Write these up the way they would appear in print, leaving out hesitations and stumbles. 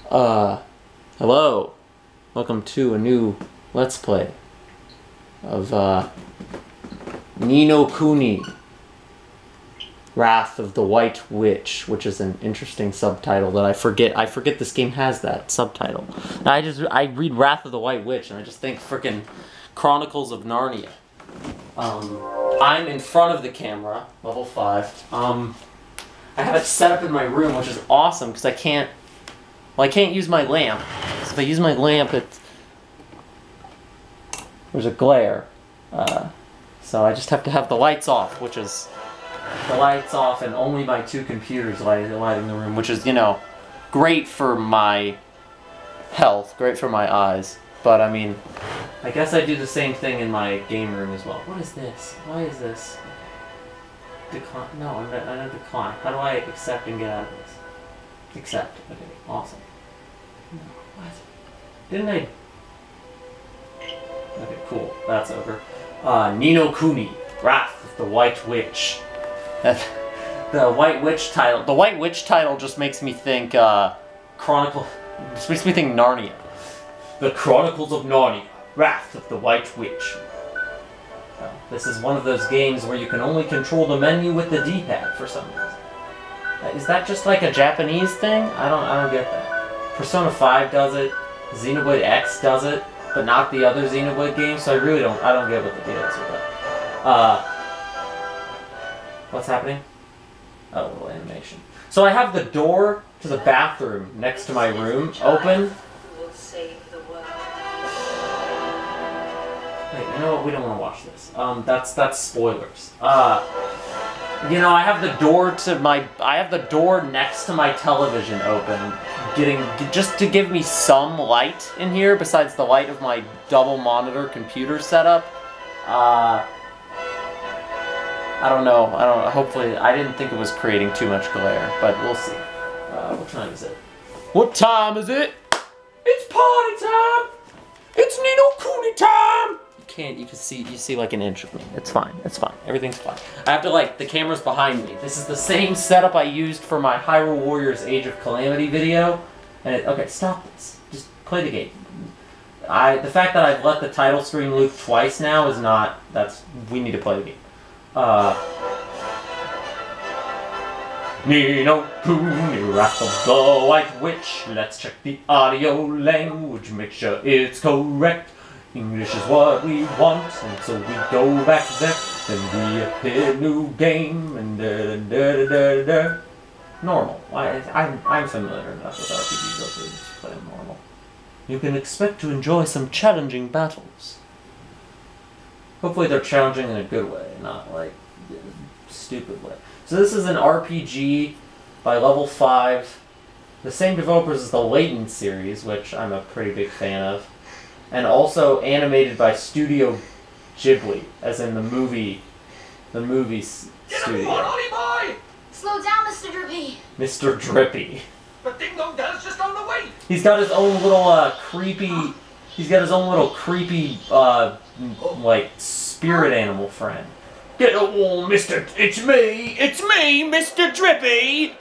Hello. Welcome to a new Let's Play of, Ni no Kuni, Wrath of the White Witch, which is an interesting subtitle that I forget this game has that subtitle. I read Wrath of the White Witch and I just think frickin' Chronicles of Narnia. I'm in front of the camera, level 5. I have it set up in my room, which is awesome because I can't use my lamp. So if I use my lamp, there's a glare. So I just have to have the lights off, which is the lights off and only my 2 computers lighting the room, which is, you know, great for my health, great for my eyes. But I mean, I guess I do the same thing in my game room as well. What is this? Why is this? Decline? No, I'm not decline. How do I accept and get out of this? Accept. Okay, awesome. No, what? Didn't I? Okay, cool. That's over. Ni no Kuni, Wrath of the White Witch. The White Witch title. The White Witch title just makes me think Chronicle. Just makes me think Narnia. The Chronicles of Narnia, Wrath of the White Witch. This is one of those games where you can only control the menu with the D-pad for some reason. Is that just like a Japanese thing? I don't get that. Persona 5 does it. Xenoblade X does it, but not the other Xenoblade games. So I don't get what the deal is with that. What's happening? Oh, a little animation. So I have the door to the bathroom next to my room open. Wait, you know what? We don't want to watch this. That's spoilers. You know, I have the door next to my television open, just to give me some light in here besides the light of my double monitor computer setup. I don't know. Hopefully, I didn't think it was creating too much glare, but we'll see. What time is it? What time is it? It's party time! It's Ni no Kuni time! You see like an inch of me. It's fine. Everything's fine. I have to, the camera's behind me. This is the same setup I used for my Hyrule Warriors Age of Calamity video. And okay, stop this. Just play the game. The fact that I've let the title screen loop twice now is not, we need to play the game. Ni no Kuni, Wrath of the White Witch. Let's check the audio language, make sure it's correct. English is what we want, and so we go back there, then we hit new game, and da-da-da-da-da-da. Normal. I'm familiar enough with RPGs over to play them normal. You can expect to enjoy some challenging battles. Hopefully they're challenging in a good way, not like a stupid way. So this is an RPG by level 5. The same developers as the Layton series, which I'm a pretty big fan of. And also animated by Studio Ghibli, as in the movie studio. Boy! Slow down, Mr. Drippy. Mr. Drippy. But Ding Dong Dell's just on the way. He's got his own little creepy. He's got his own little creepy spirit animal friend. Get a warm, Mr. It's me, Mr. Drippy.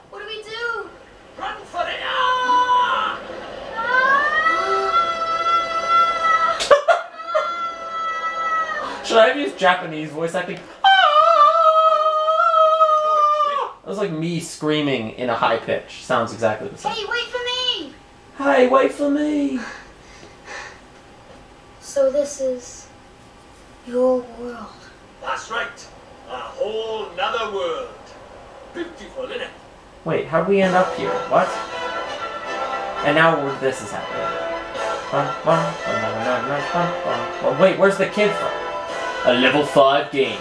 What do we do? Run for it! Should I have used Japanese voice acting? That was like me screaming in a high pitch. Sounds exactly the same. Hey, wait for me! Hey, wait for me! So this is your world. That's right. A whole nother world. Beautiful, isn't it? Wait, how'd we end up here? What? And now this is happening. Well, wait, where's the kid from? A level 5 game.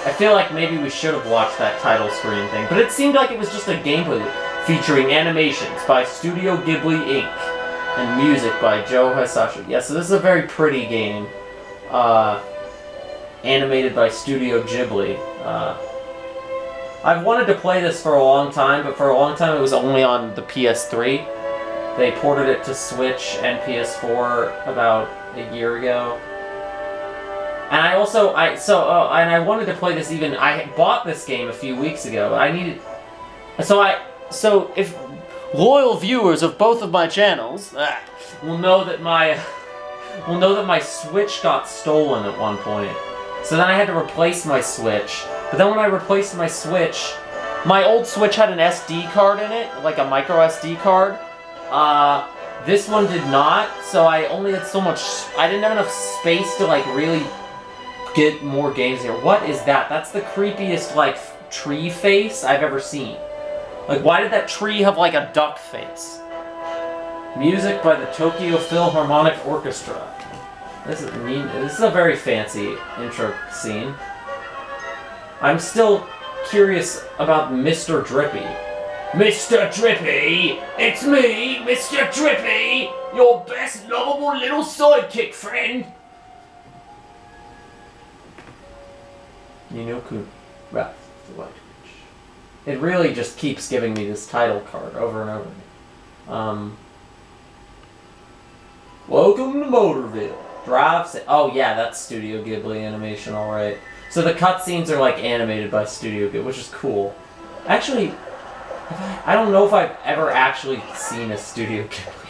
I feel like maybe we should have watched that title screen thing, but it seemed like it was just a gameplay loop featuring animations by Studio Ghibli Inc. and music by Joe Hisashi. Yeah, so this is a very pretty game. Animated by Studio Ghibli. I've wanted to play this for a long time, but for a long time it was only on the PS3. They ported it to Switch and PS4 about a year ago. And I also, and I wanted to play this even, I bought this game a few weeks ago. loyal viewers of both of my channels will know that my Switch got stolen at one point. So then I had to replace my Switch. But then when I replaced my Switch, my old Switch had an SD card in it, like a micro SD card. This one did not, so I only had so much. I didn't have enough space to like really get more games here. What is that? That's the creepiest like tree face I've ever seen. Like, why did that tree have like a duck face? Music by the Tokyo Philharmonic Orchestra. This is neat. This is a very fancy intro scene. I'm still curious about Mr. Drippy. Mr. Drippy! It's me, Mr. Drippy! Your best lovable little sidekick friend! Kuni. Wrath of the White Witch. It really just keeps giving me this title card over and over again. Welcome to Motorville. Oh yeah, that's Studio Ghibli animation, alright. So the cutscenes are like animated by Studio Ghibli, which is cool. Actually, I don't know if I've ever actually seen a Studio Ghibli,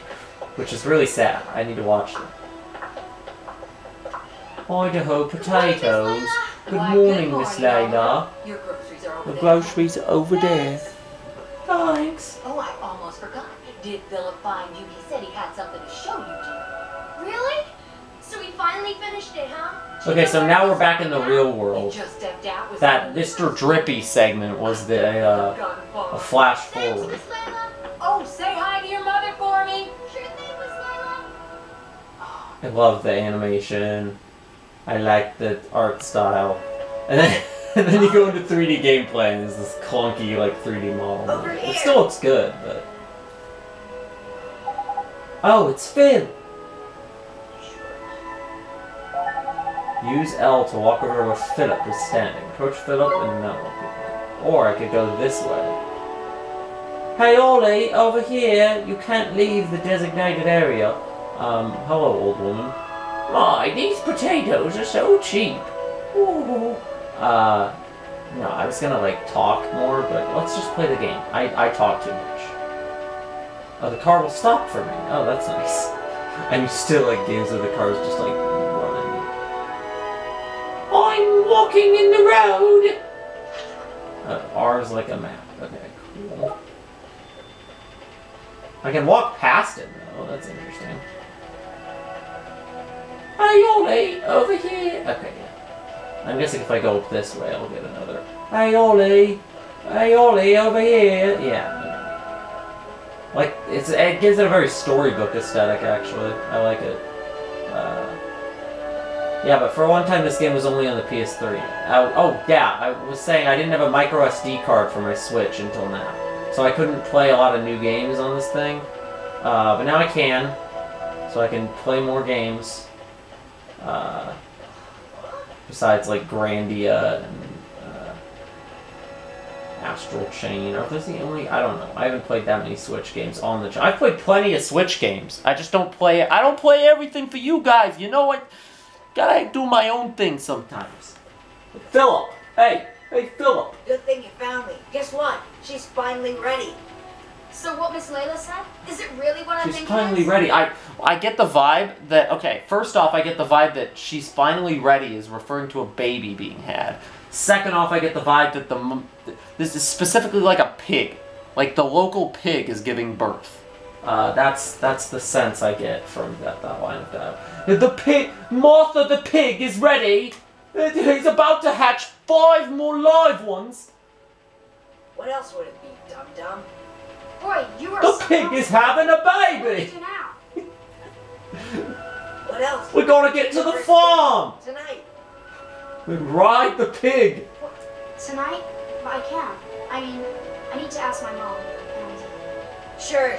which is really sad. I need to watch them. Idaho potatoes. Good morning, Miss Layla. Your groceries are over The there. groceries are over there. Thanks. Oh, I almost forgot. Did Philip find you? He said he had something to show you, Jim. Really? So we finally finished it, huh? Okay, so now we're back in the real He world. just stepped out with That Mr. Drippy segment was a flash Thanks, forward. Miss Layla. Oh, say hi to your mother for me. Sure thing, Miss Layla. I love the animation. I like the art style. And then you go into 3D gameplay and there's this clunky like 3D model. Over It here. still looks good, but... Oh, it's Phil! Use L to walk over where Philip is standing. Approach Philip and no. Or I could go this way. Hey Ollie, over here! You can't leave the designated area. Hello old woman. My, these potatoes are so cheap. Ooh. No, I was gonna like talk more, but let's just play the game. I talk too much. Oh, the car will stop for me. Oh, that's nice. I'm still like games where the car's just like running. I'm walking in the road! R is like a map. Okay, cool. I can walk past it though, that's interesting. Hey Ollie, over here! Okay, yeah. I'm guessing if I go up this way, I'll get another. Hey Ollie! Hey Ollie, over here! Yeah. Like, it gives it a very storybook aesthetic, actually. I like it. Yeah, but for one time this game was only on the PS3. Oh, yeah, I was saying I didn't have a micro SD card for my Switch until now. So I couldn't play a lot of new games on this thing. But now I can. So I can play more games. Besides, like, Grandia and Astral Chain. Are those the only... I don't know. I haven't played that many Switch games on the channel. I've played plenty of Switch games. I just don't play... I don't play everything for you guys. You know what? Gotta do my own thing sometimes. Philip! Hey! Hey, Philip! Good thing you found me. Guess what? She's finally ready. So what Miss Layla said? Is it really what I She's think finally it is? ready. I get the vibe that... Okay, first off, I get the vibe that she's finally ready is referring to a baby being had. Second off, I get the vibe that this is specifically like a pig. Like the local pig is giving birth. That's the sense I get from that line of dialogue. The pig... Martha the pig is ready! He's about to hatch 5 more live ones! What else would it be, dum-dum? Boy, you are The so pig is having a baby! now. What else? We gotta get to the farm! Tonight. We ride the pig! Tonight? I can't. I mean, I need to ask my mom. And Sure.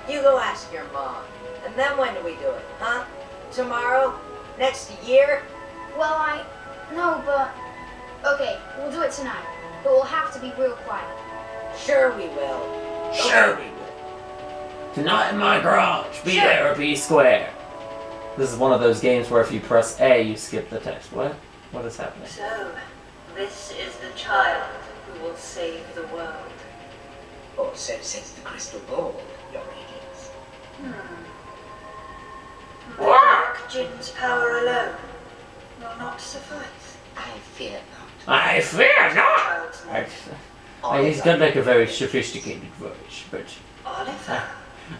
You go ask your mom. And then when do we do it, huh? Tomorrow? Next year? well, no, but okay, we'll do it tonight. But we'll have to be real quiet. Sure we will. Sure we will. Tonight in my garage, be there or be square. This is one of those games where if you press A, you skip the text. What? What is happening? So, this is the child who will save the world. Or so says the crystal ball, your radiance. Black Jin's power alone will not suffice. I fear not. I fear not! Child's He's got like a very sophisticated voice, but Oliver.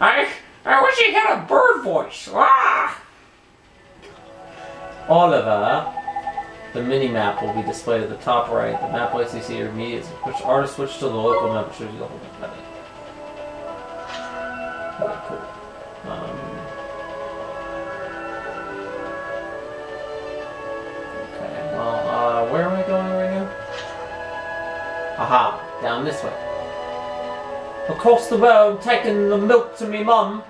I wish he had a bird voice. Ah! Oliver, the mini-map will be displayed at the top right. The map lets you see your immediate switch. Artist switch to the local map, which shows you the whole map. Okay, cool. Okay, well, where am I going right now? Aha, down this way. Across the road, taking the milk to me mum.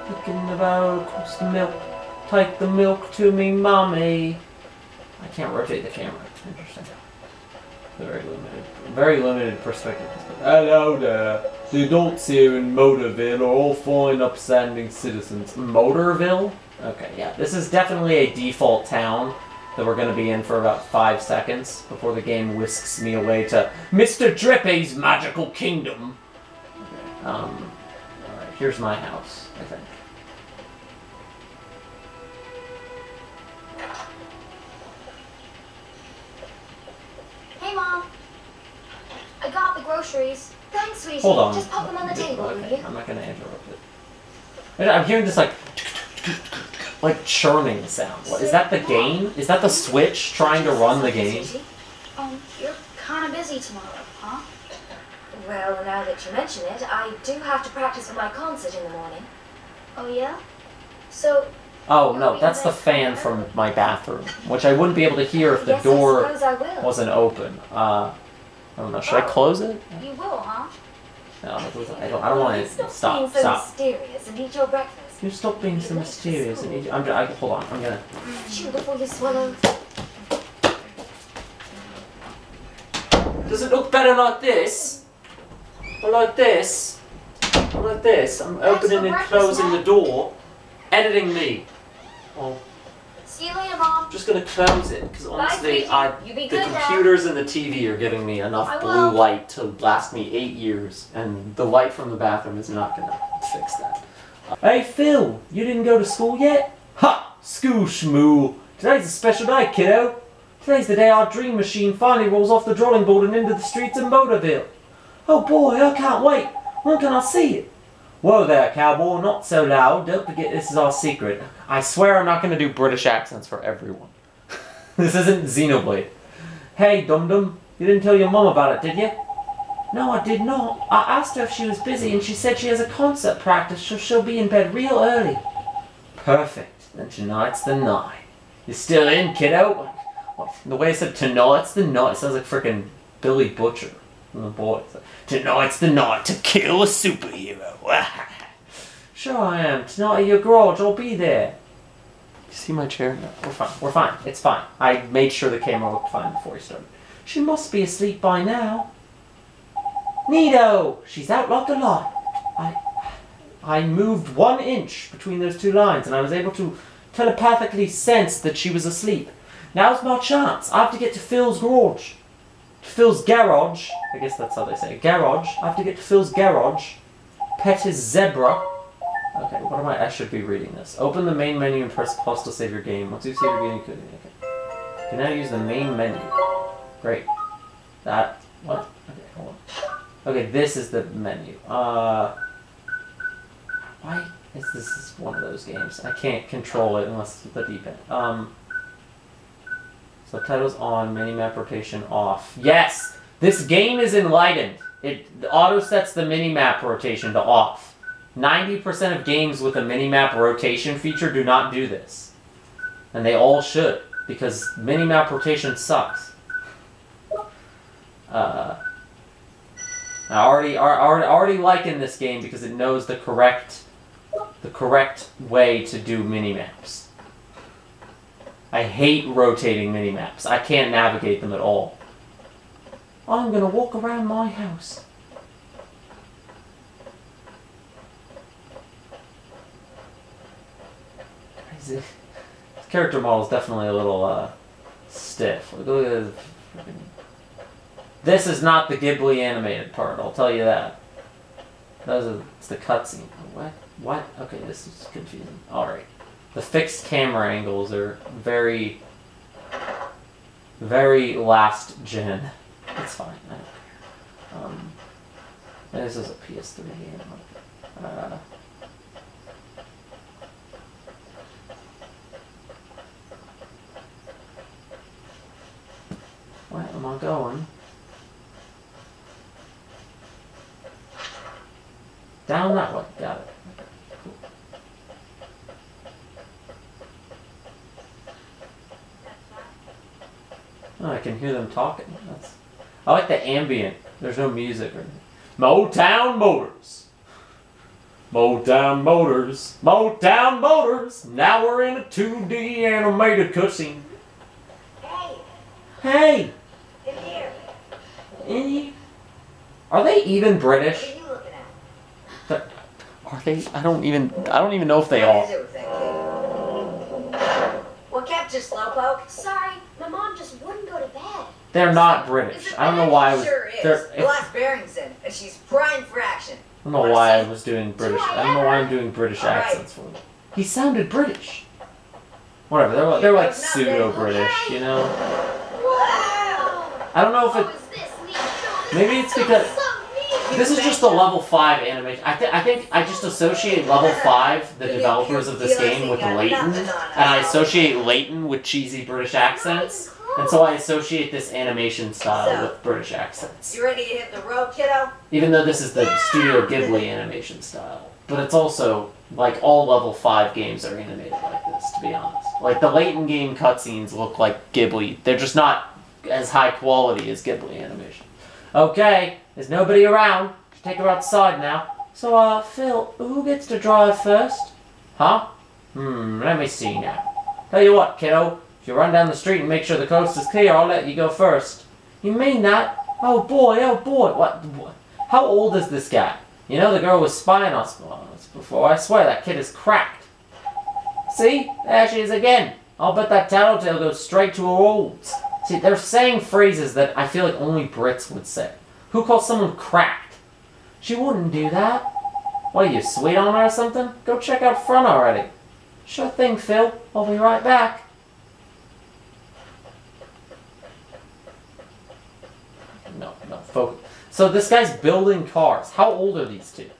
Taking the road, across the milk. Take the milk to me mummy. I can't rotate the camera. Interesting. Very limited perspective. Hello there. The adults here in Motorville are all fine, upstanding citizens. Motorville? Okay, yeah. This is definitely a default town that we're going to be in for about 5 seconds before the game whisks me away to Mr. Drippy's magical kingdom. Okay, alright, here's my house, I think. Hey, Mom. I got the groceries. Thanks, sweetie. Hold on. Just pop them on the table, will Okay, you? I'm not going to interrupt it. I'm hearing this like churning sound. What, is that the game? Is that the Switch trying to run the game? You're kind of busy tomorrow, huh? Well, now that you mention it, I do have to practice for my concert in the morning. Oh, yeah? So, Oh no, that's the fan from my bathroom, which I wouldn't be able to hear if the door I suppose I will. wasn't open. I don't know. Should I close it? you will, huh? No, I don't want to. Stop being so Stop. mysterious and eat your breakfast. You stop being so mysterious. And hold on. I'm gonna. Chew before you swallow. Does it look better like this? Or like this? Or like this? I'm opening and breakfast, closing Mom. the door. Editing me. Oh. See you later, Mom. I'm just gonna close it because honestly, sweetie. You be the good, Dad. computers and the TV are giving me I enough will. blue light to last me 8 years, and the light from the bathroom is not gonna fix that. Hey Phil, you didn't go to school yet? Ha! School schmoo! Today's a special day, kiddo. Today's the day our dream machine finally rolls off the drawing board and into the streets of Motorville. Oh boy, I can't wait. When can I see it? Whoa there, cowboy, not so loud. Don't forget this is our secret. I swear I'm not going to do British accents for everyone. This isn't Xenoblade. Hey, dum-dum, you didn't tell your mom about it, did you? No, I did not. I asked her if she was busy and she said she has a concert practice, so she'll be in bed real early. Perfect. Then tonight's the night. You still in, kiddo? What, the way I said tonight's the night, it sounds like frickin' Billy Butcher from The Boys. Tonight's the night to kill a superhero. Sure I am. Tonight at your garage, I'll be there. You see my chair? No, we're fine. We're fine. It's fine. I made sure the camera looked fine before we started. She must be asleep by now. Neato! She's out like a light. I moved 1 inch between those two lines and I was able to telepathically sense that she was asleep. Now's my chance. I have to get to Phil's garage. Phil's garage. I guess that's how they say it. Garage. I have to get to Phil's garage. Pet his zebra. Okay, what am I should be reading this. Open the main menu and press plus to save your game. Once you save your game, you can... Okay. You can now use the main menu. Great. That... What? Okay, hold on. Okay, this is the menu. Why is this one of those games? I can't control it unless it's the D-pad. Subtitles on, mini-map rotation off. Yes! This game is enlightened. It auto-sets the mini-map rotation to off. 90% of games with a mini-map rotation feature do not do this. And they all should, because mini-map rotation sucks. I already liking this game because it knows the correct way to do mini-maps. I hate rotating mini-maps. I can't navigate them at all. I'm gonna walk around my house. This character model is definitely a little stiff. Look at this. This is not the Ghibli animated part, I'll tell you that. It's the cutscene. What? What? Okay, this is confusing. Alright. The fixed camera angles are very, very last gen. It's fine. I don't care. This is a PS3 game. Where am I going? Down that way. Got it. Okay, cool. Oh, I can hear them talking. I like the ambient. There's no music or anything. Motown Motors. Motown Motors. Motown Motors. Now we're in a 2D animated cutscene. Hey, Hey! in here. In here? Are they even What British? are you looking at? Are they? I don't even know if they What are. is it with that kid? What kept you, Slowpoke? Sorry, my mom just wouldn't go to bed. They're not British. I don't know why I was. Sure is. I Glass Barrington, and she's primed for action. don't know why I was doing British. I don't know why I'm doing British Alright. accents for them. He sounded British. Whatever. They're like pseudo British, you know. Wow. I don't know if it. What is this? Neat. Show Maybe it's because so neat. this is just the level 5 animation. I think I just associate level 5, the developers of this game, with Leighton, and I associate Leighton with cheesy British accents, and so I associate this animation style with British accents. You ready to hit the road, kiddo? Even though this is the Studio Ghibli animation style, but it's also like all level 5 games are animated like this. To be honest, like the Leighton game cutscenes look like Ghibli. They're just not as high quality as Ghibli animation. Okay, there's nobody around. Should take her outside now. So, Phil, who gets to drive first? Huh? Let me see now. Tell you what, kiddo. If you run down the street and make sure the coast is clear, I'll let you go first. You mean that? Oh boy, What? How old is this guy? You know the girl was spying on us before. I swear that kid is cracked. See? There she is again. I'll bet that tattletale goes straight to her olds. See, they're saying phrases that I feel like only Brits would say. Who calls someone cracked? She wouldn't do that. What, are you sweet on her or something? Go check out front already. Sure thing, Phil. I'll be right back. No, focus. So this guy's building cars. How old are these two?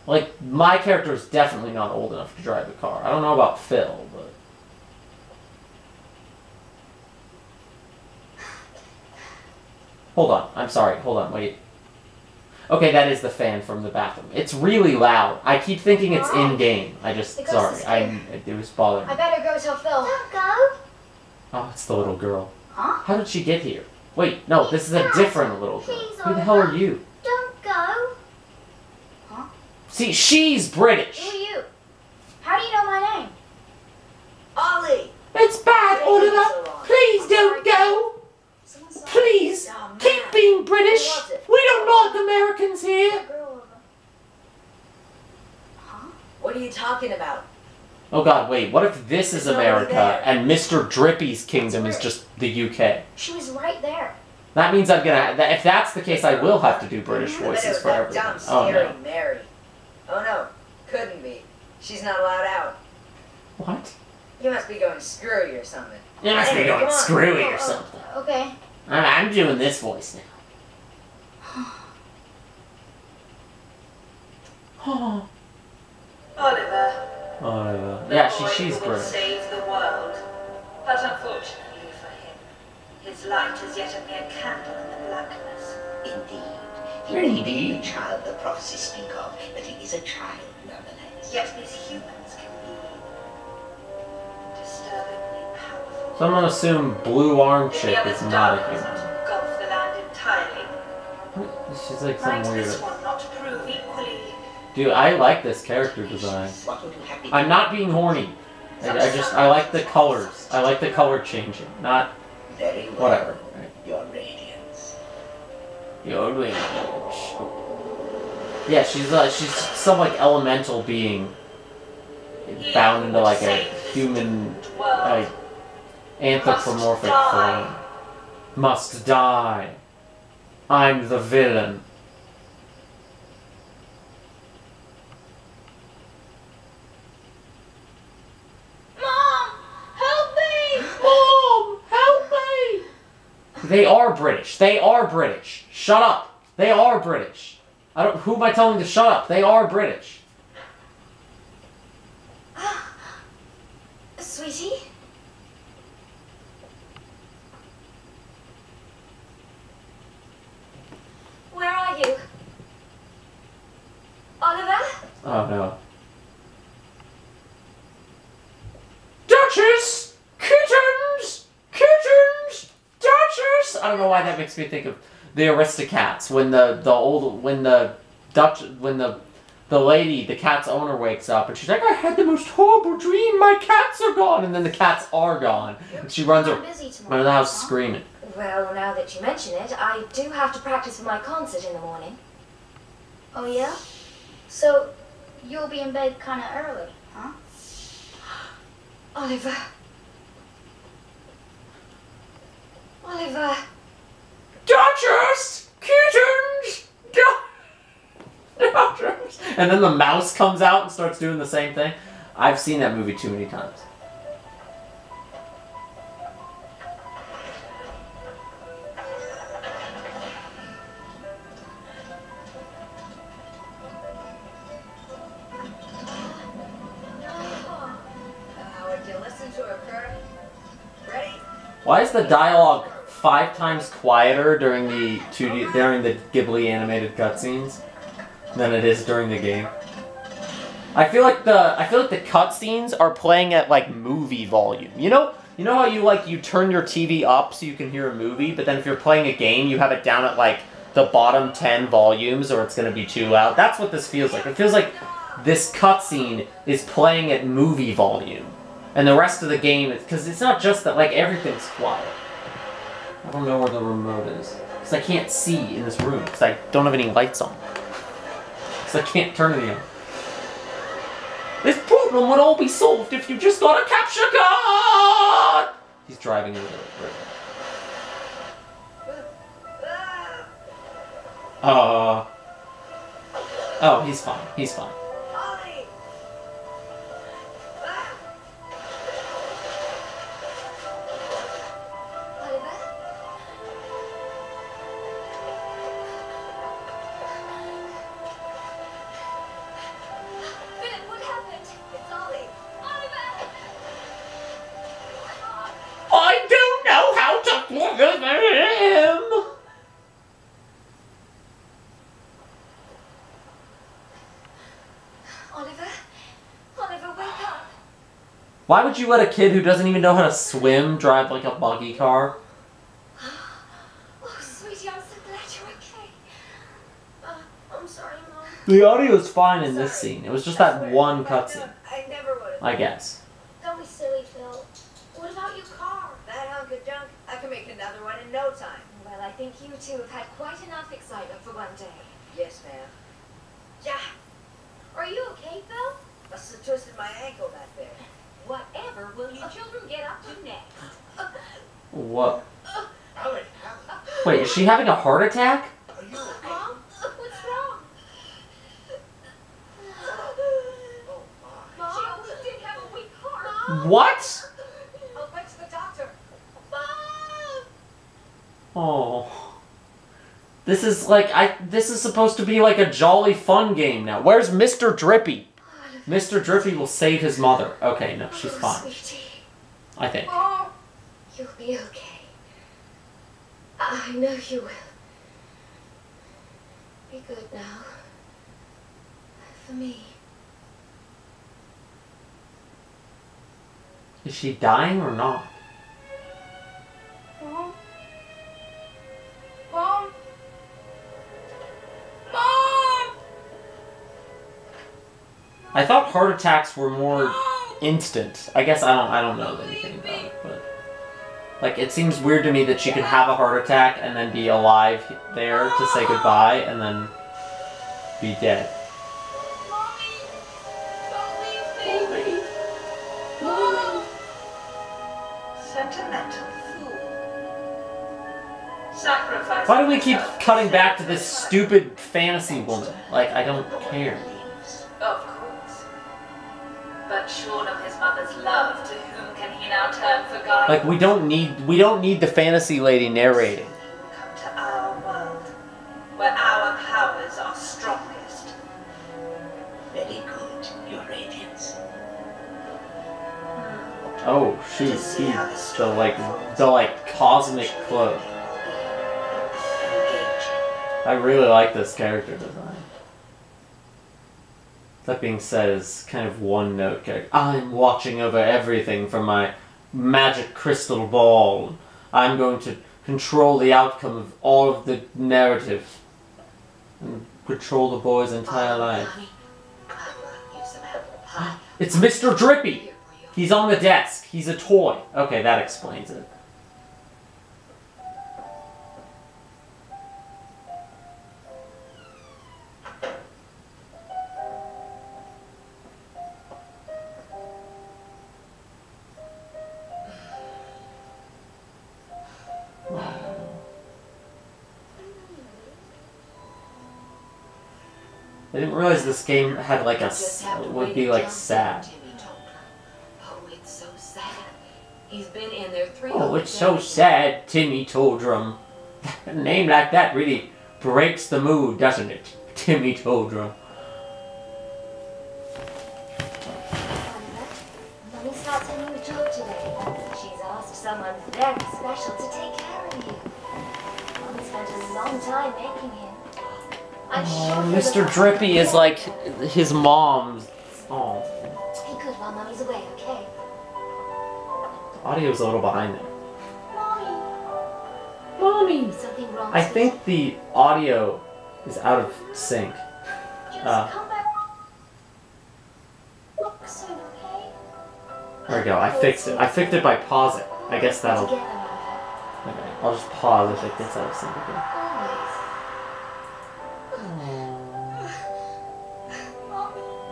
Like, my character is definitely not old enough to drive a car. I don't know about Phil, but... Hold on. I'm sorry. Hold on. Wait. Okay, that is the fan from the bathroom. It's really loud. I keep thinking it's in-game. Sorry. It was bothering me. I better go tell Phil. Don't go. Oh, it's the little girl. Huh? How did she get here? Wait, no, this is a different little girl. Please, Who the hell are you? Don't go. See, she's British. Who are you? How do you know my name? Ollie! It's bad, Oliver. Please don't go. Someone saw Please, Oh, man. keep being British. Who was it? We don't like Americans here. a girl over. Huh? What are you talking about? Oh God, wait. What if this is There's nobody America there. and Mr. Drippy's kingdom is just the UK? She was right there. That means I'm gonna. If that's the case, I will have to do British I bet it voices was for that everything. dumb, Oh scary no. Mary. Oh no, couldn't be. She's not allowed out. What? You must be going screwy or something. You must be Anyway, going come on. screwy or something. Okay. I'm doing this voice now. Oh. Oliver, Yeah, the boy she's who will British. save the world. But unfortunately for him, his light is yet a mere candle in the blackness. Indeed. He may be the child the prophecies speak of, but he is a child nonetheless. Yet these humans can be disturbingly powerful. So I'm gonna assume Blue Arm If Chick the is other's not a darkness human. not engulf the land entirely, She's like some might weird. this one not prove equally? Dude, I like this character design. What would you have me I'm not being horny. I like the colors. I like the color changing. Not Very well. whatever. Right? Your radiance. Your range. Yeah, she's some like elemental being bound into like a human like anthropomorphic form. must die. I'm the villain. Mom, help me! Mom, help me! They are British. They are British. Shut up. They are British. Who am I telling to shut up? They are British. Sweetie? Where are you? Oliver? Oh no. Duchess! Kittens! Kittens! Duchess! I don't know why that makes me think of the Aristocats when the lady, the cat's owner, wakes up and she's like, I had the most horrible dream, my cats are gone, and then the cats are gone. And she runs around the house screaming. Well, now that you mention it, I do have to practice for my concert in the morning. Oh yeah? So, you'll be in bed kinda early, huh? Oliver. Oliver. Duchess! Kittens! Duchess! And then the mouse comes out and starts doing the same thing. I've seen that movie too many times. Would you listen to her, Kurt? Ready? Why is the dialogue 5 times quieter during the Ghibli animated cutscenes than it is during the game? I feel like the cutscenes are playing at like movie volume. You know how you turn your TV up so you can hear a movie, but then if you're playing a game, you have it down at like the bottom 10 volumes, or it's gonna be too loud. That's what this feels like. It feels like this cutscene is playing at movie volume, and the rest of the game is, because it's not just that, like, everything's quiet. I don't know where the remote is, because I can't see in this room, because I don't have any lights on. Because I can't turn any on. This problem would all be solved if you just got a capture card! He's driving into the river. Oh, he's fine. He's fine. Ollie! Oliver? Philip, what happened? It's Ollie. Oliver! I don't know how to play him! Oliver, wake up! Why would you let a kid who doesn't even know how to swim drive like a buggy car? Oh, sweetie, I'm so glad you're okay. I'm sorry, Mom. The audio's fine in this scene. It was just that one cutscene, I never would have. I guess. Don't be silly, Phil. What about your car? That hunk of junk, I can make another one in no time. Well, I think you two have had quite enough excitement for one day. Yes, ma'am. Yeah. Are you okay, Phil? Must have twisted my ankle back there. Whatever will you children get up to next? What? Ollie, Wait, is she having a heart attack? are you okay? Mom? What's wrong? Oh, my. She always did have a weak heart. What? I'll fetch the doctor. Mom! Oh. This is supposed to be like a jolly fun game now. Where's Mr. Drippy? Mr. Drippy will save his mother. Okay, no, she's fine. Sweetie. I think. Mom! You'll be okay. I know you will. Be good now. For me. Is she dying or not? Mom? Mom? Mom! I thought heart attacks were more instant. I guess I don't know anything about it, but like it seems weird to me that she could have a heart attack and then be alive there to say goodbye and then be dead. Mommy! Don't leave me! Mom! Sentimental fool. Sacrifice. Why do we keep cutting back to this stupid fantasy woman? Like, I don't care. Of course. But shorn of his mother's love, to whom can he now turn for guidance? Like, we don't need the fantasy lady narrating. He will come to our world, where our powers are strongest. Very good, Your Radiance. Oh shoot, the cosmic cloak. I really like this character design. That being said, is kind of one-note character. I'm watching over everything from my magic crystal ball. I'm going to control the outcome of all of the narrative and control the boy's entire life. It's Mr. Drippy! He's on the desk. He's a toy. Okay, that explains it. I didn't realize this game had like a would be like sad. Oh, it's so sad. He's been in there 3 Oh, it's so sad, Timmy Toldrum. A name like that really breaks the mood, doesn't it? Timmy Toldrum. Mommy's not sending a job today. She's asked someone very special to take care of you. Mommy spent a long time making him. I'm sure Mr. Drippy is like his mom's. Oh. Be good while Mommy's away, okay? The audio's a little behind there. Mommy! Something wrong. I think the audio is out of sync. Just come back. Look soon, okay? There we go, I fixed it. I fixed it by pausing. I guess that'll... Together, Mother. Okay, I'll just pause if it gets out of sync again.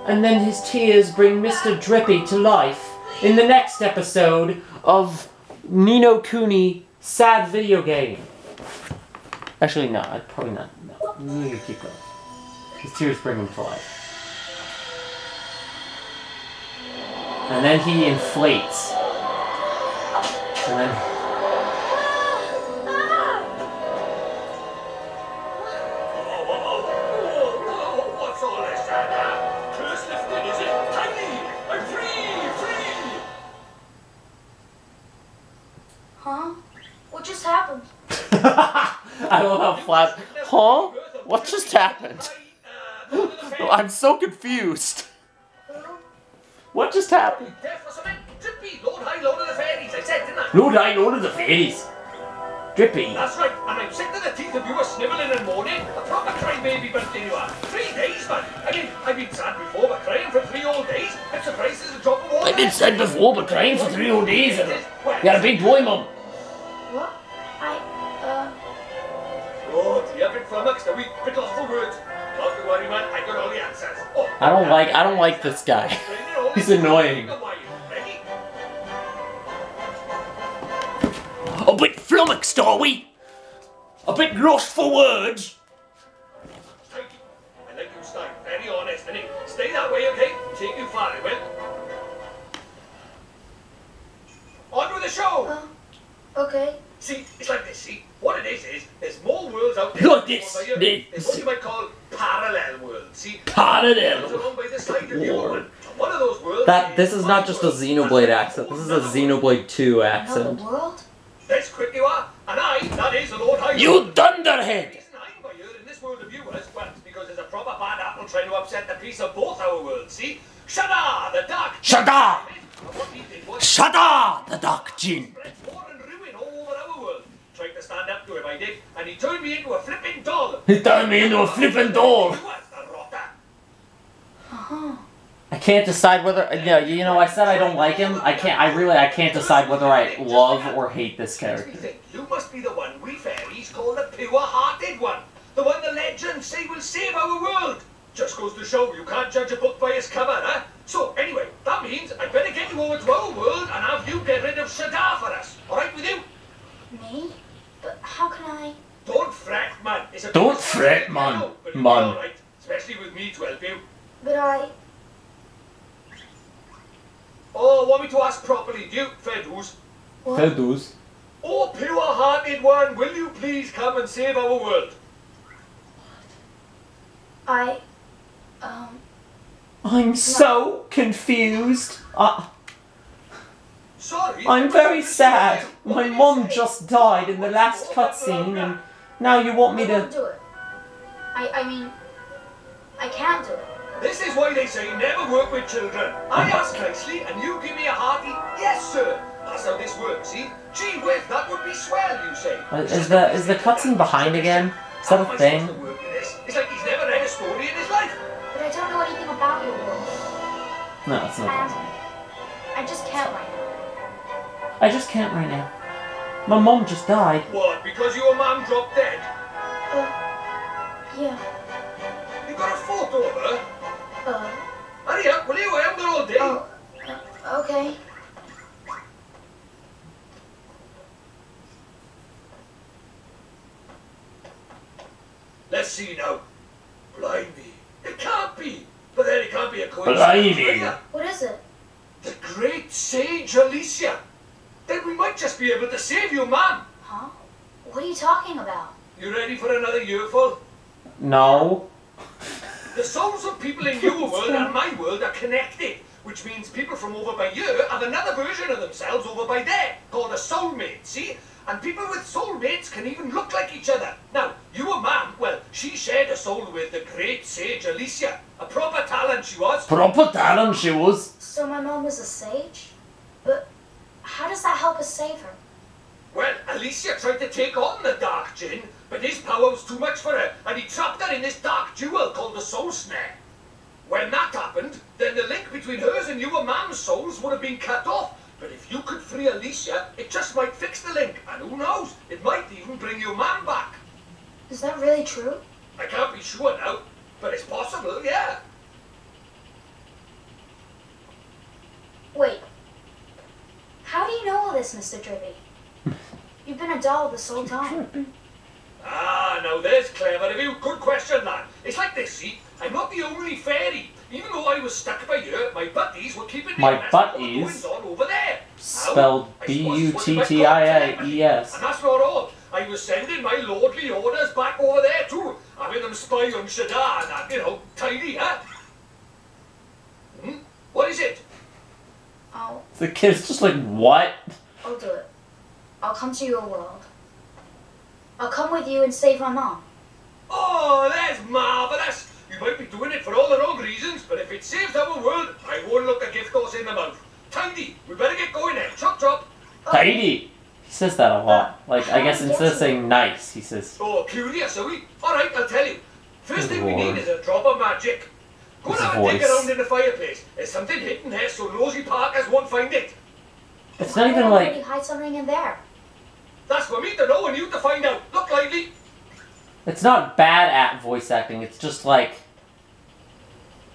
And then his tears bring Mr. Drippy to life in the next episode of Ni no Kuni Sad Video Game. Actually, no, I'd probably not. No, we need to keep going. His tears bring him to life. And then he inflates. And then... Huh? What just happened? I love how flat. Huh? What just happened? I'm so confused. What just happened? Lord High Lord of the Fairies. Drippy. That's right, and I'm sick to the teeth of you snivelling and moaning. A proper crybaby birthday you are. 3 days, man. I mean, I've been sad before, but crying for 3 whole days? I'm surprised there's a drop of water. I've been sad before, but crying for 3 whole days. You're a big boy, Mum. What? Oh, you're a bit flummoxed, a wee bit lost for words. Not to worry, man, I got all the answers. Oh, I don't like this guy. He's annoying. Ready? A bit flummoxed, are we? A bit lost for words. Thank you. I like you, Stein. Very honest, and stay that way, okay? Take you far, I will. On with the show! Okay. See, it's like this, see? What it is there's more worlds out there. Look, this. There's what you might call parallel worlds, see? Parallel. Along by the side of you, and one of those worlds This is not just a Xenoblade accent. This is a Xenoblade 2 accent. Another world? That's quick you are, and that is the Lord High Lord. You dunderhead! The reason I'm by here in this world of yours, well, it's because there's a proper bad apple trying to upset the peace of both our worlds, see? Shada, the dark... Shada! And what he did was... Shada! The Dark Djinn. spread war and ruin all over our world. Tried to stand up to him, I did, and he turned me into a flipping doll. He turned me into a flippin' doll. You was the rotter. I can't decide whether you know I said I don't like him. I can't decide whether I love or hate this Makes me character. think you must be the one we fairies call the pure-hearted one. The one the legends say will save our world. Just goes to show you can't judge a book by its cover, huh? So, anyway, that means I'd better get you over to our world and have you get rid of Shadar for us. Alright with you? Me? But how can I? Don't fret, man. It's a Don't bit fret, sorry, man. I know, but it'll be Man. all right, especially with me to help you. But I. Oh, want me to ask properly, do you, fair dues? What? Fair dues. Oh, pure-hearted one, will you please come and save our world? I. I'm so confused. Sorry. I'm very sad. My mom just died in the last cutscene, and now you want me I won't to... do it. I mean, I can't do it. This is why they say never work with children. I ask nicely, and you give me a hearty, yes, sir. That's how this works, see? Gee whiz, that would be swell, you say. Is the cutscene behind again? Is that a thing? It's like he's never read a story in his life. But I don't know anything about your world. No, it's not. And I just can't right now. I just can't right now. My mom just died. What, because your mum dropped dead? Yeah. You got a photo of her? Hurry up, will you? I haven't got all day. Oh, okay. Let's see now. Blimey. It can't be. But then it can't be a coincidence. Blimey. What is it? The great sage Alicia. Then we might just be able to save you, man. Huh? What are you talking about? You ready for another earful? No. The souls of people in your world and my world are connected, which means people from over by here have another version of themselves over by there, called a soulmate, see? And people with soulmates can even look like each other. Now, your mum, well, she shared a soul with the great sage Alicia. A proper talent she was. Proper talent she was. So my mom was a sage? But how does that help us save her? Well, Alicia tried to take on the dark djinn, but his power was too much for her, and he trapped her in this dark jewel called the soul snare. When that happened, then the link between hers and your mum's souls would have been cut off. But if you could free Alicia, it just might fix the link, and who knows, it might even bring your mum back. Is that really true? I can't be sure now, but it's possible, yeah. Wait. How do you know all this, Mr. Drippy? You've been a doll this whole time. Ah, now there's clever of you. Good question, lad. It's like this, see? I'm not the only fairy. Even though I was stuck by here, my buddies were keeping me My honest about what buddies? goes on over there. Spelled I suppose it's what you might call B-U-T-T-I-A-E-S. telepathy. And that's not all. I was sending my lordly orders back over there too, having them spy on Shadar and, you know, tidy, huh? What is it? The kid's just like, what? I'll do it. I'll come to your world. I'll come with you and save my mom. Oh, that's marvellous. You might be doing it for all the wrong reasons, but if it saves our world, I won't look a gift horse in the mouth. Tidy, we better get going then. Chop chop. Tidy. He says that a lot. Like, I guess instead of saying nice, he says... Oh, curious, are we? Alright, I'll tell you. First thing we Lord. need is a drop of magic. Go His and have a dig voice. around in the fireplace. There's something hidden there so nosy Parkers won't find it. It's Why not would even anybody like... hide something in there? That's for me to know and you to find out. Look lively. It's not bad at voice acting, it's just like...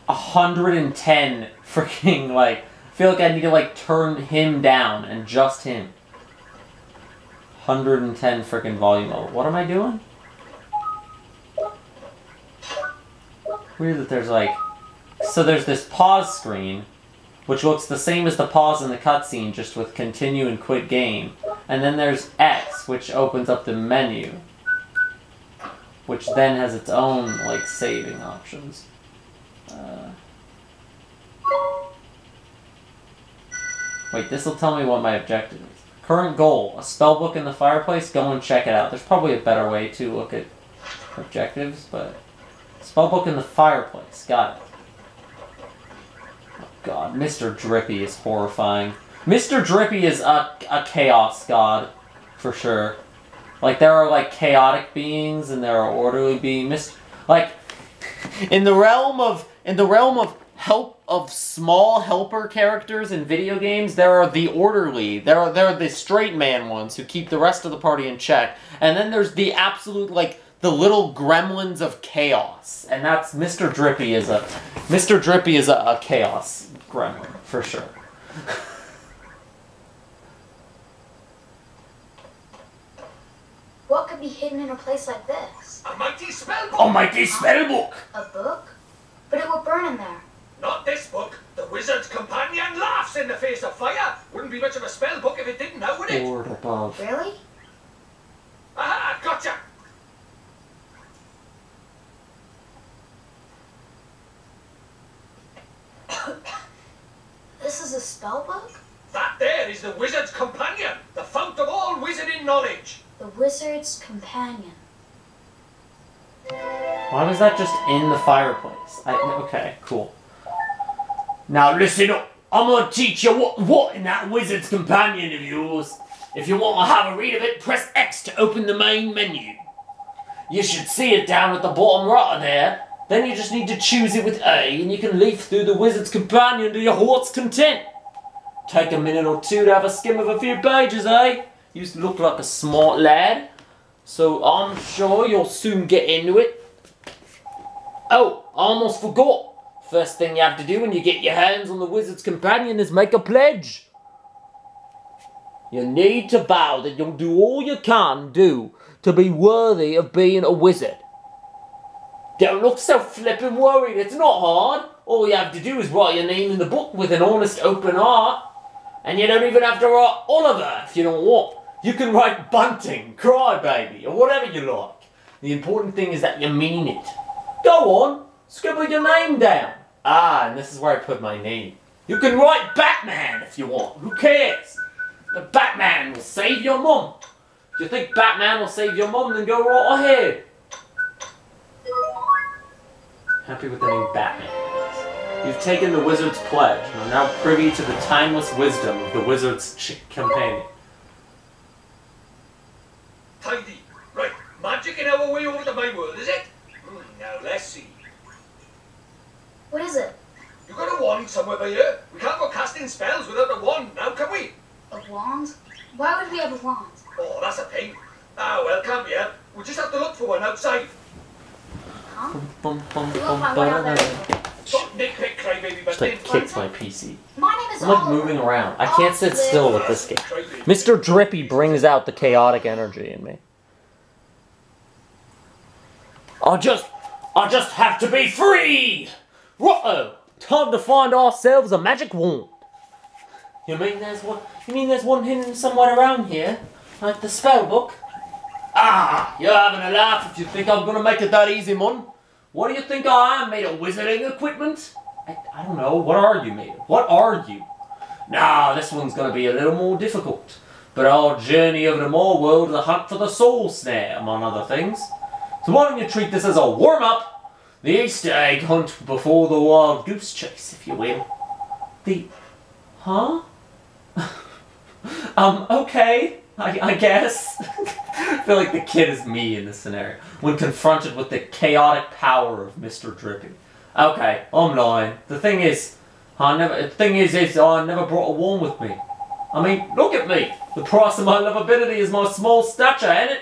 110 freaking, like... I feel like I need to, like, turn him down, and just him. 110 freaking volume. What am I doing? Weird that there's, like... So there's this pause screen, which looks the same as the pause in the cutscene, just with continue and quit game. And then there's X, which opens up the menu, which then has its own, like, saving options. Wait, this will tell me what my objective is. Current goal, a spellbook in the fireplace, go and check it out. There's probably a better way to look at objectives, but... Spellbook in the fireplace, got it. Oh god, Mr. Drippy is horrifying. Mr. Drippy is a chaos god, for sure. Like, there are, like, chaotic beings, and there are orderly beings. Like, in the realm of small helper characters in video games, there are the orderly, there are the straight man ones who keep the rest of the party in check, and then there's the absolute, like, the little gremlins of chaos, and that's Mr. Drippy is a chaos gremlin, for sure. What could be hidden in a place like this? A mighty spell book. A mighty spell book. A book? But it will burn in there. Not this book. The wizard's companion laughs in the face of fire. Wouldn't be much of a spell book if it didn't, now would it? Lord above. Really? Aha, gotcha. This is a spell book? That there is the wizard's companion, the fount of all wizarding knowledge. The wizard's companion. Why was that just in the fireplace? Okay, cool. Now listen up. I'm gonna teach you what in that wizard's companion of yours. If you want to have a read of it, press X to open the main menu. You should see it down at the bottom right of there. Then you just need to choose it with A, and you can leaf through the wizard's companion to your heart's content. Take a minute or two to have a skim of a few pages, eh? You look like a smart lad, so I'm sure you'll soon get into it. Oh, I almost forgot. First thing you have to do when you get your hands on the wizard's companion is make a pledge. You need to vow that you'll do all you can do to be worthy of being a wizard. Don't look so flippin' worried, it's not hard. All you have to do is write your name in the book with an honest open heart. And you don't even have to write Oliver if you don't want. You can write Bunting, Crybaby, or whatever you like. The important thing is that you mean it. Go on, scribble your name down. Ah, and this is where I put my name. You can write Batman if you want, who cares? But Batman will save your mum. If you think Batman will save your mum, then go right ahead. Happy with the name Batman. You've taken the wizard's pledge and are now privy to the timeless wisdom of the wizard's companion. Tidy. Right, magic in our way over to my world, is it? Now let's see. What is it? You got a wand somewhere by here? We can't go casting spells without a wand now, can we? A wand? Why would we have a wand? Oh, that's a pain. Ah, well, can't be helped. We'll just have to look for one outside. Huh? Bum, bum, You bum, want my way out there? Stop nitpick, crybaby, but Just like kicks my PC. My name is I'm like Oliver. moving around. I can't sit still with this game. Mr. Drippy brings out the chaotic energy in me. I just have to be free! Ruh-oh! Time to find ourselves a magic wand. You mean there's one hidden somewhere around here? Like the spell book? Ah! You're having a laugh if you think I'm gonna make it that easy, man. What do you think I am, made of wizarding equipment? I don't know. What are you made of? What are you? Nah, this one's gonna be a little more difficult. But our journey over the Moor world is a hunt for the soul snare, among other things. So why don't you treat this as a warm-up? The Easter egg hunt before the wild goose chase, if you will. Huh? Okay, I guess. I feel like the kid is me in this scenario, when confronted with the chaotic power of Mr. Drippy. Okay, I'm lying. The thing is, I never brought a wand with me. I mean, look at me. The price of my lovability is my small stature, ain't it?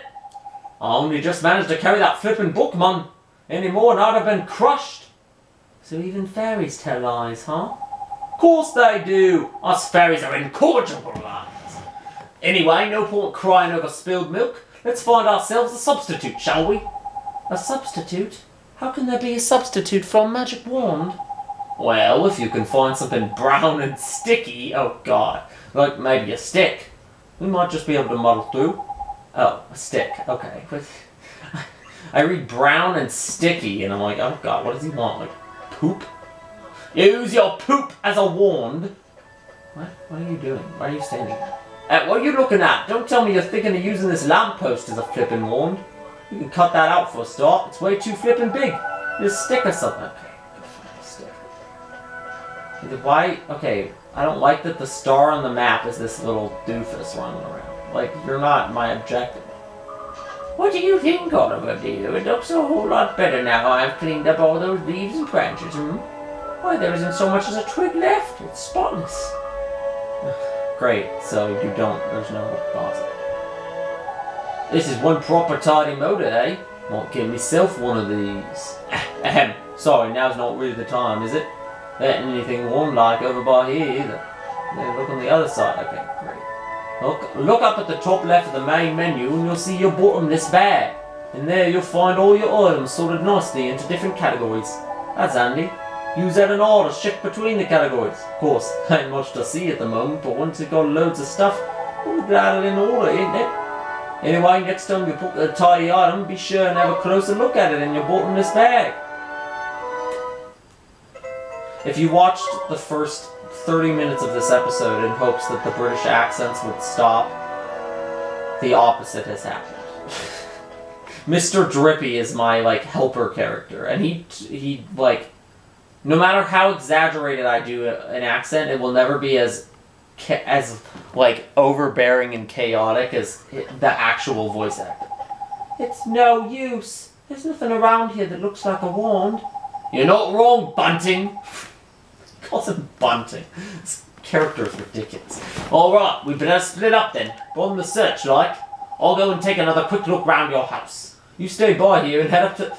I only just managed to carry that flippin' book, man. Any more and I'd have been crushed. So even fairies tell lies, huh? Of course they do. Us fairies are incorrigible lies. Anyway, no point crying over spilled milk. Let's find ourselves a substitute, shall we? A substitute? How can there be a substitute for a magic wand? Well, if you can find something brown and sticky, oh god, like maybe a stick, we might just be able to muddle through. Oh, a stick, okay. I read brown and sticky, and I'm like, oh god, what does he want? Like, poop? Use your poop as a wand. What are you doing? Why are you standing there? What are you looking at? Don't tell me you're thinking of using this lamppost as a flippin' wand. You can cut that out for a start. It's way too flippin' big. Just stick or something. Okay, go find a stick. Why? Okay, I don't like that the star on the map is this little doofus running around. Like, you're not my objective. What do you think, Oliver, dear? It looks a whole lot better now I've cleaned up all those leaves and branches, Why, there isn't so much as a twig left. It's spotless. Great, so there's no gossip. This is one proper tidy motor, eh? Might give myself one of these. Ahem. Sorry, now's not really the time, is it? There ain't anything warm like over by here either. Then look on the other side. Okay, great. Look up at the top left of the main menu and you'll see your bottomless bag. And there you'll find all your items sorted nicely into different categories. That's handy. Use that and all to shift between the categories. Of course, ain't much to see at the moment, but once you've got loads of stuff, we'll get it in order, ain't it? Anyway, next time you book a tidy item, be sure and have a closer look at it in your bottomless bag. If you watched the first 30 minutes of this episode in hopes that the British accents would stop, the opposite has happened. Mr. Drippy is my, like, helper character, and he like, no matter how exaggerated I do an accent, it will never be as like, overbearing and chaotic as the actual voice actor. It's no use. There's nothing around here that looks like a wand. You're not wrong, Bunting. He calls him Bunting. This character is ridiculous. Alright, we better split up then. Go on the search, like. I'll go and take another quick look round your house. You stay by here and head up to...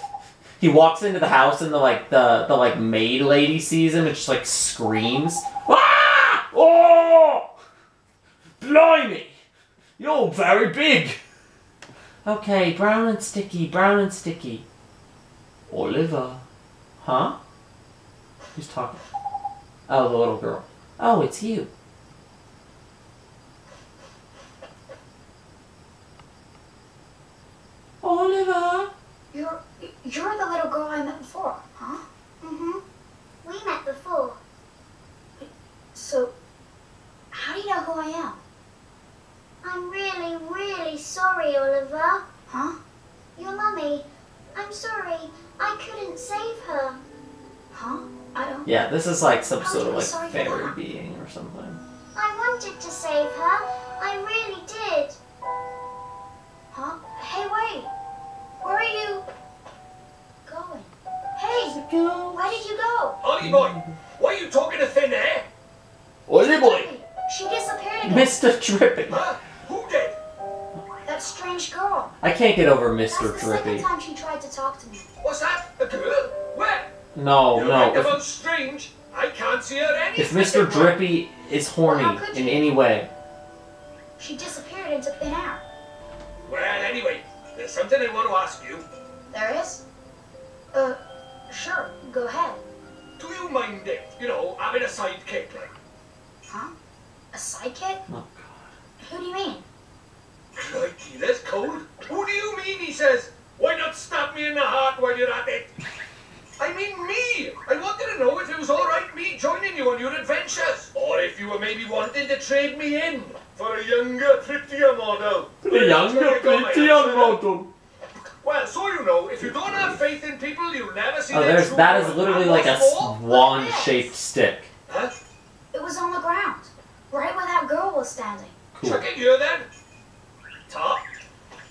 He walks into the house and the maid lady sees him and just, like, screams. Ah! Oh! Blimey! You're very big! Okay, brown and sticky, brown and sticky. Oliver. Huh? Who's talking? Oh, the little girl. Oh, it's you. Oliver! You're the little girl I met before, huh? Mm-hmm. We met before. So, how do you know who I am? I'm really, really sorry, Oliver. Huh? Your mummy. I'm sorry. I couldn't save her. Huh? I don't... Yeah, this is like some sort of, like, sorry for fairy that. being or something. I wanted to save her. I really did. Huh? Hey, wait! Where are you going? Hey! Why did you go? Ollie boy, why are you talking to thin air? Ollie boy! She disappeared again. Mr. Drippy! Huh? Who did? That strange girl. I can't get over That's Mr. the second Drippy. time she tried to talk to me. What's that? A girl? Where? No, You're no. right about strange. I can't see her any. If Mr. Drippy is horny Well, how could in you? any way, She disappeared into thin air. Well, anyway, there's something I want to ask you. There is? Sure. Go ahead. Do you mind it? You know, having a sidekick like? Huh? A sidekick? oh Who do you mean? Crikey, that's cold. Who do you mean, he says? Why not stab me in the heart while you're at it? I mean me! I wanted to know if it was alright me joining you on your adventures. Or if you were maybe wanting to trade me in for a younger, prettier model. model. Well, so you know, if you don't have faith in people, you'll never see Oh, their there's true that is worth. literally And like a what's more- swan-shaped stick. Huh? It was on the ground. Right where that girl was standing. Cool. Chuck it here then. Top.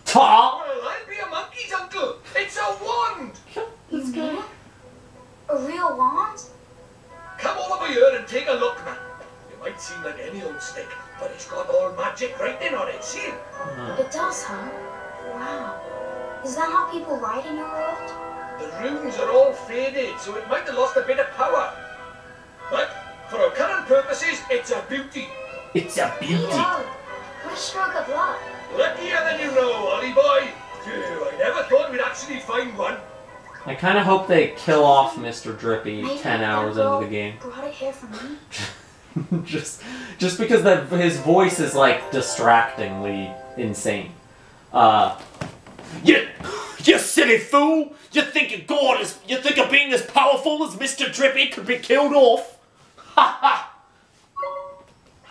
Top. Well, I'll be a monkey's uncle. It's a wand. You mean it? A real wand? Come over here and take a look, man. It might seem like any old stick, but it's got all magic writing on it. See? It does, huh? Wow. Is that how people write in your world? The runes are all faded, so it might have lost a bit of power. But for our current purposes, it's a beauty. It's a beauty. Whoa. What a stroke of luck. Luckier than you know, Ollie boy. Phew, I never thought we'd actually find one. I kind of hope they kill off Mr. Drippy Maybe 10 that hours girl into the game. brought it here for me. just because his voice is like distractingly insane. You silly fool! You think being as powerful as Mr. Drippy could be killed off? Ha ha!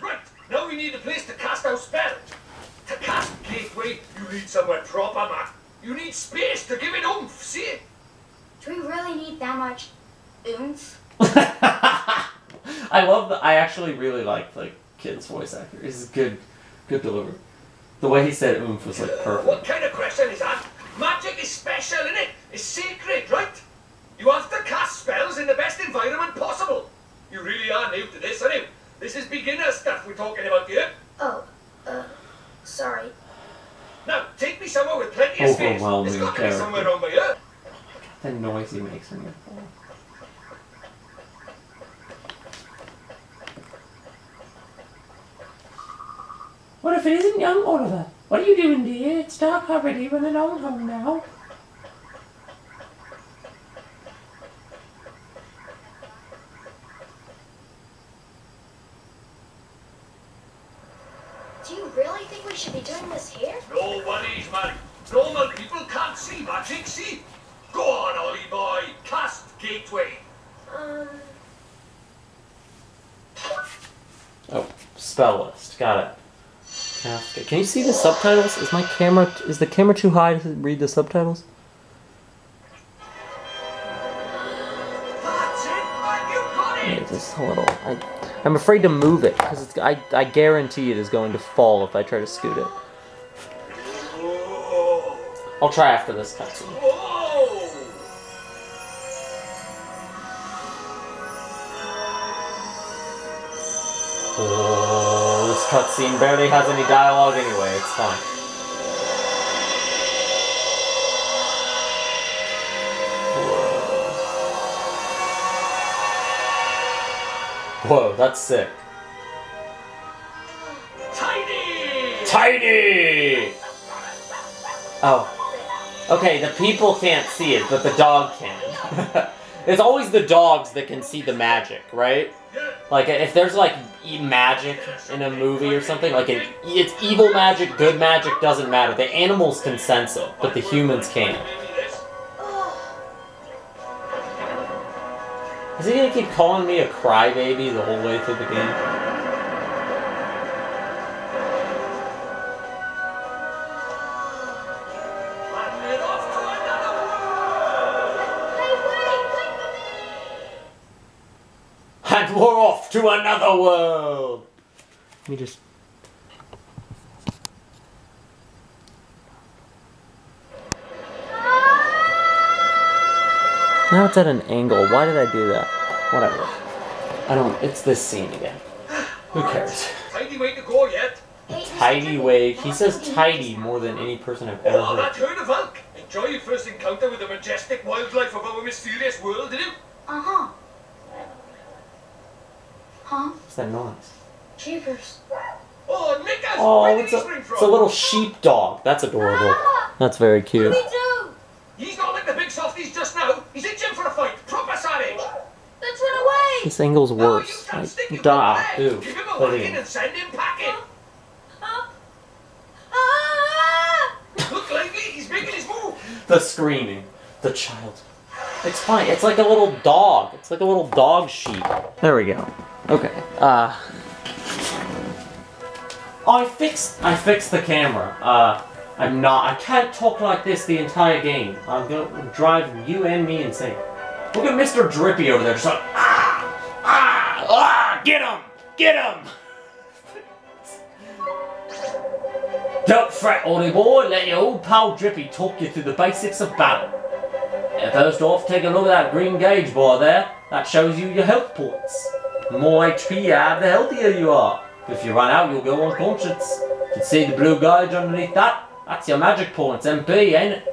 Right, now we need a place to cast our spell. To cast Gateway, you need somewhere proper, man. You need space to give it oomph, see? Do we really need that much oomph? I actually really like the kid's voice actor. He's good delivery. The way he said oomph was like perfect. What kind of question is that? Magic is special, innit? It's sacred, right? You have to cast spells in the best environment possible. You really are new to this, aren't you? This is beginner stuff we're talking about here. Oh, sorry. Now, take me somewhere with plenty of space. Overwhelming It's got to be character. somewhere around by here. The noise he makes when you fall. What if it isn't young Oliver? What are you doing, dear? It's dark already. Run along home now. Do you really think we should be doing this here? No worries, man. Normal people can't see magic, see? Go on, Ollie boy. Cast gateway. Oh, spell list. Got it. Can you see the subtitles? Is the camera too high to read the subtitles? That's it, man. You got it. Yeah, just a little. I'm afraid to move it because I guarantee it is going to fall if I try to scoot it. Oh. I'll try after this cutscene. Oh. Oh, this cutscene barely has any dialogue anyway. It's fine. Whoa, that's sick. Tiny. Tiny! Oh. Okay, the people can't see it, but the dog can. It's always the dogs that can see the magic, right? Like, if there's, like, magic in a movie or something, like, it's evil magic, good magic, doesn't matter. The animals can sense it, but the humans can't. Is he gonna keep calling me a crybaby the whole way through the game? And we're off to another world! Let me just... Now it's at an angle. Why did I do that? Whatever. I don't... It's this scene again. Who cares? Tidy way to go yet? Tidy way. He says tidy more than any person I've ever Oh, heard. that heard of Hulk. Enjoy your first encounter with the majestic wildlife of our mysterious world, did you? Uh-huh. Huh? What's that noise? Jeepers. Oh, Nickers! Oh, Where did it's he spring from? a little sheep dog. That's adorable. That's very cute. What do we do? He's not like the big softies just now. He's in gym for a fight. Proper savage. Let's run away! This angle's No, worse. you can't stick your Ah, foot there. ew. Give him a Let whacking in. and send him packing. Ah! Look lively, he's making his move. The screaming. The child. It's fine. It's like a little dog. It's like a little dog sheep. There we go. Okay. Oh, I fixed the camera. I can't talk like this the entire game. I'm gonna drive you and me insane. Look at Mr. Drippy over there, just like, get him! Get him! Don't fret, oldie boy, let your old pal Drippy talk you through the basics of battle. First off, take a look at that green gauge bar there. That shows you your health points. The more HP you have, the healthier you are. If you run out, you'll go unconscious. You can see the blue gauge underneath that? That's your magic points, MP, ain't it?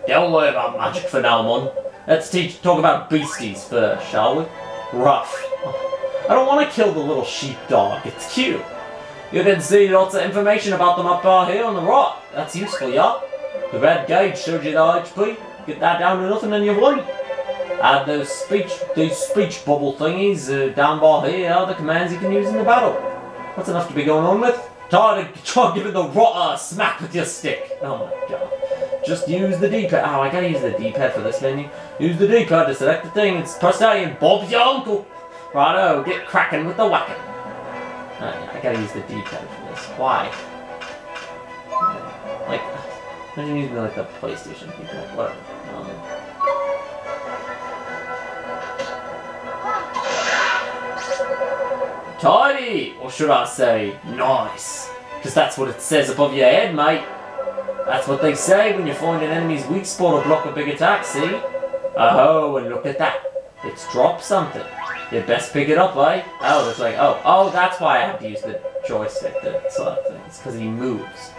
Don't worry about magic for now, man. Let's talk about beasties first, shall we? Rough. I don't want to kill the little sheepdog. It's cute. You can see lots of information about them up here on the right. That's useful, yeah? The red gauge shows you the HP. Get that down to nothing and you've won. Add these speech bubble thingies down by here are the commands you can use in the battle. That's enough to be going on with. Try giving the rotter a smack with your stick. Oh my god. Just use the D-pad. Oh, I gotta use the D-pad for this menu. Use the D-pad to select the thing. It's pressed out and Bob's your uncle. Righto, get cracking with the whacking. I gotta use the D-pad for this. Why? Like, imagine using like the PlayStation D-pad. Whatever. Tidy! Or should I say, nice? Because that's what it says above your head, mate. That's what they say when you find an enemy's weak spot or block a big attack, see? Oh, and look at that. It's dropped something. You best pick it up, eh? Oh, it's like, oh, that's why I have to use the joystick to select things, because he moves.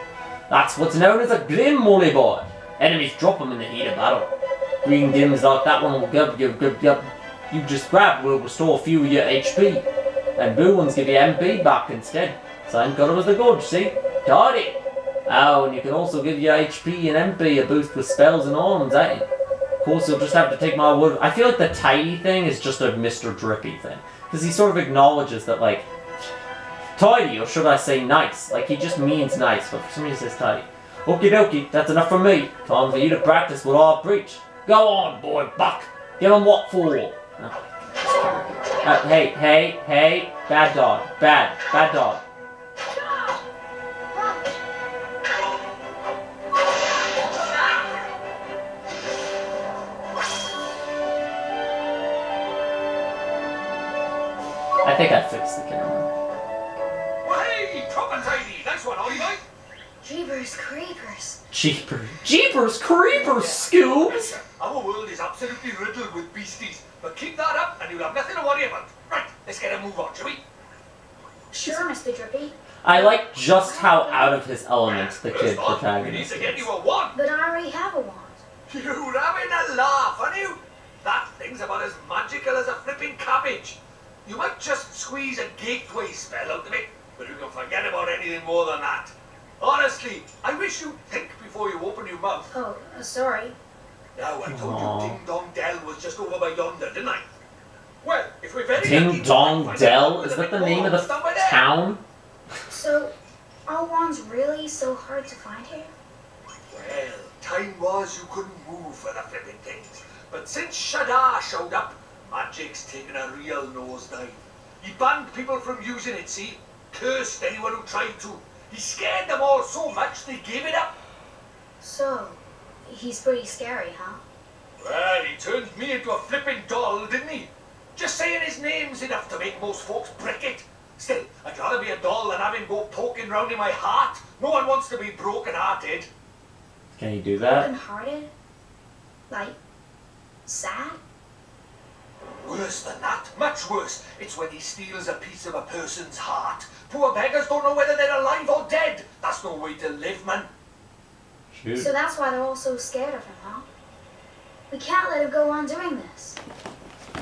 That's what's known as a glim, molly boy. Enemies drop them in the heat of battle. Green dims like that one will you just grab will restore a few of your HP. And blue ones give you MP back instead. Same colour as the gorge, see? Tidy! Oh, and you can also give your HP and MP a boost with spells and arms, eh? Of course, you'll just have to take my word. I feel like the tidy thing is just a Mr. Drippy thing. Because he sort of acknowledges that, like, tidy, or should I say nice? Like, he just means nice, but for some reason he says tidy. Okie dokie, that's enough from me. Time for you to practice what I preach. Go on, boy buck. Give him what for? Hey. Bad dog. Bad dog. I think I fixed the camera. Well, hey, proper tidy. Nice one, Ollie, mate. Jeepers creepers. Jeepers creepers, Scoobs! Our world is absolutely riddled with beasties, but keep that up and you'll have nothing to worry about. Right, let's get a move on, shall we? Sure, Mr. Drippy. I like just how out of his element the kid First off, we need protagonist to get is. you a wand. But I already have a wand. You're having a laugh, aren't you? That thing's about as magical as a flipping cabbage. You might just squeeze a gateway spell out of it, but you can forget about anything more than that. Honestly, I wish you'd think before you open your mouth. Oh, sorry. Now, I told Aww. you Ding Dong Dell was just over by yonder, didn't I? Well, if we're very Ding lucky, Dong we'll find Dell? out Is a that bit the name of more the down by there. town? So, are wands really so hard to find here? Well, time was you couldn't move for the flipping things. But since Shadar showed up, magic's taken a real nosedive. He banned people from using it, see? Cursed anyone who tried to. He scared them all so much they gave it up. So, he's pretty scary, huh? Well, he turned me into a flipping doll, didn't he? Just saying his name's enough to make most folks brick it. Still, I'd rather be a doll than have him go poking round in my heart. No one wants to be broken-hearted. Can you do that? Broken-hearted? Like, sad? Worse than that, much worse. It's when he steals a piece of a person's heart. Poor beggars don't know whether they're alive or dead. That's no way to live, man. Shoot. So that's why they're all so scared of him, huh? We can't let him go on doing this.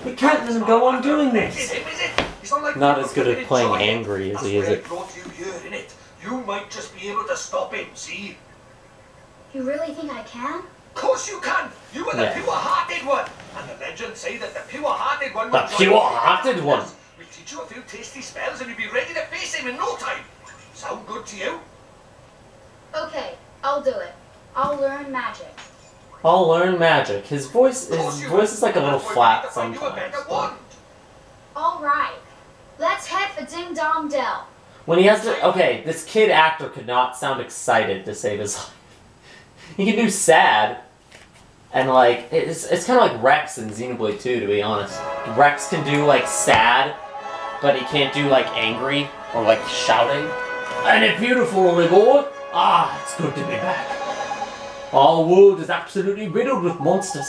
We can't let him go on doing Is this. it? He's not like Not you as good at flipping playing enjoy it. angry as That's he is why I at... brought you here, innit? You might just be able to stop him, see? You really think I can? Of course you can! You are the Yeah. pure-hearted one! And the legends say that the pure-hearted one The will join pure-hearted you. one. We'll teach you a few tasty spells and you'll be ready to face him in no time. Sound good to you? Okay, I'll do it. I'll learn magic. I'll learn magic. His voice Of course is you like a little That's why we need flat to find you a sometimes. better but wand. All right. Let's head for Ding Dong Dell. When he has to... Okay, this kid actor could not sound excited to save his life. He can do sad. And, like, it's kind of like Rex in Xenoblade 2, to be honest. Rex can do, like, sad, but he can't do, like, angry or, like, shouting. Ain't it beautiful, old boy? Ah, it's good to be back. Our world is absolutely riddled with monsters.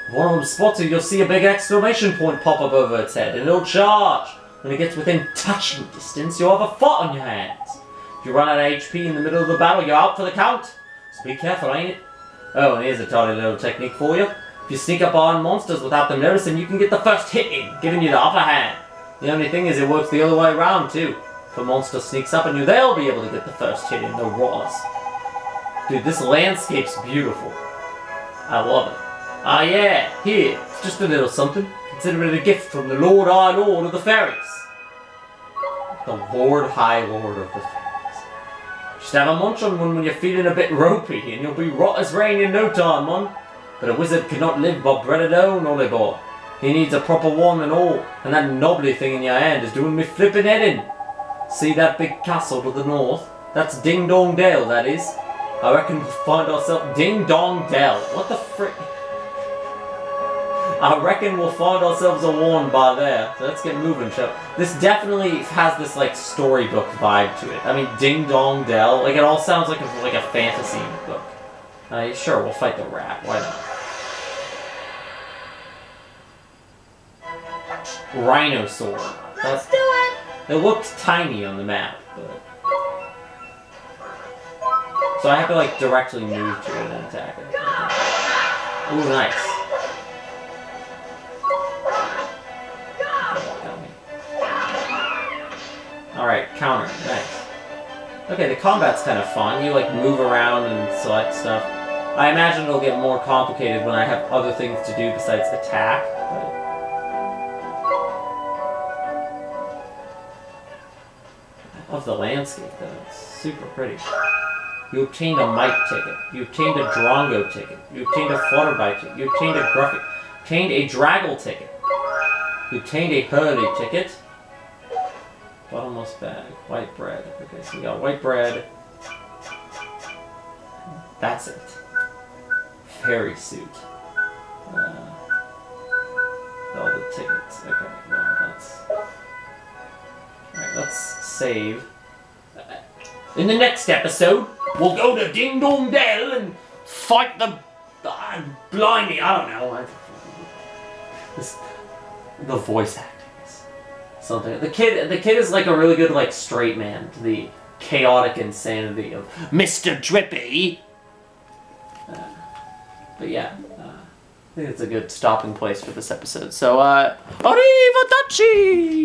If one of them spots you, you'll see a big exclamation point pop up over its head, and it'll charge. When it gets within touching distance, you'll have a fight on your hands. If you run out of HP in the middle of the battle, you're out for the count. So be careful, ain't it? Oh, and here's a tiny little technique for you. If you sneak up on monsters without them noticing, you can get the first hit in, giving you the upper hand. The only thing is it works the other way around, too. If a monster sneaks up on you, they'll be able to get the first hit in, the Raws. Dude, this landscape's beautiful. I love it. Ah yeah, here, it's just a little something. Consider it a gift from the Lord High Lord of the Fairies. The Lord High Lord of the Fairies. Just have a munch on one when you're feeling a bit ropey, and you'll be rot as rain in no time, man. But a wizard cannot live by bread alone, Ollie boy. He needs a proper wand and all, and that knobbly thing in your hand is doing me flipping head in. See that big castle to the north? That's Ding Dong Dell, that is. I reckon we'll find ourselves... Ding Dong Dell. What the frick? I reckon we'll find ourselves a wand by there. So let's get moving, shall we? This definitely has this, like, storybook vibe to it. I mean, Ding Dong Dell. Like, it all sounds like a fantasy book. Sure, we'll fight the rat. Why not? Rhinosaur. Let's do it! It looked tiny on the map, but... So I have to, like, directly move to it and attack it. Ooh, nice. Alright, counter. Nice. Okay, the combat's kind of fun. You like move around and select stuff. I imagine it'll get more complicated when I have other things to do besides attack. But... I love the landscape though. It's super pretty. You obtained a Mike ticket. You obtained a Drongo ticket. You obtained a Flutterby ticket. You obtained a Gruffy. Obtained a Draggle ticket. You obtained a Hurley ticket. Bottomless bag. White bread. Okay, so we got white bread. That's it. Fairy suit. All the tickets. Okay, well, that's... Alright, let's save. In the next episode, we'll go to Ding Dong Dell and fight the... blimey, I don't know. The voice acting is something. The kid is like a really good like straight man to the chaotic insanity of Mr. Drippy. But yeah, I think it's a good stopping place for this episode. So, arrivederci!